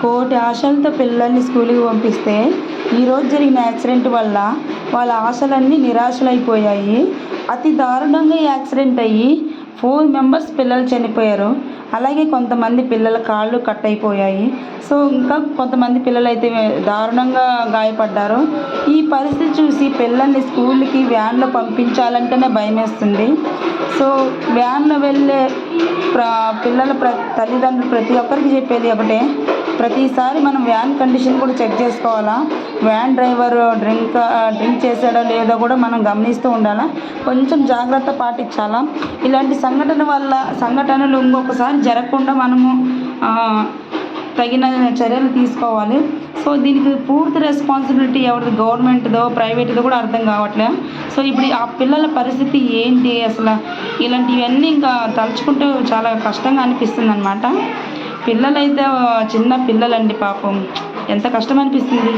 కోటి ఆశలతో పిల్లల్ని స్కూల్కి పంపిస్తే ఈరోజు జరిగిన యాక్సిడెంట్ వల్ల వాళ్ళ ఆశలన్నీ నిరాశలైపోయాయి. అతి దారుణంగా ఈ యాక్సిడెంట్ అయ్యి 4 మెంబర్స్ పిల్లలు చనిపోయారు. అలాగే కొంతమంది పిల్లల కాళ్ళు కట్ అయిపోయాయి. సో ఇంకా కొంతమంది పిల్లలైతే దారుణంగా గాయపడ్డారు. ఈ పరిస్థితి చూసి పిల్లల్ని స్కూల్కి వ్యాన్లో పంపించాలంటేనే భయమేస్తుంది. సో వ్యాన్లో వెళ్ళే పిల్లల తల్లిదండ్రులు ప్రతి ఒక్కరికి చెప్పేది ఒకటే, ప్రతిసారి మనం వ్యాన్ కండిషన్ కూడా చెక్ చేసుకోవాలా, వ్యాన్ డ్రైవర్ డ్రింక్ చేసాడో లేదో కూడా మనం గమనిస్తూ ఉండాలా, కొంచెం జాగ్రత్త పాటించాలా. ఇలాంటి సంఘటనలు ఇంకొకసారి జరగకుండా మనము తగిన చర్యలు తీసుకోవాలి. సో దీనికి పూర్తి రెస్పాన్సిబిలిటీ ఎవరిది, గవర్నమెంట్దో ప్రైవేట్దో కూడా అర్థం కావట్లేదు. సో ఇప్పుడు ఆ పిల్లల పరిస్థితి ఏంటి అసలు, ఇలాంటివన్నీ ఇంకా తలుచుకుంటూ చాలా కష్టంగా అనిపిస్తుంది అనమాట. పిల్లలైతే చిన్న పిల్లలండి పాపం, ఎంత కష్టం అనిపిస్తుంది.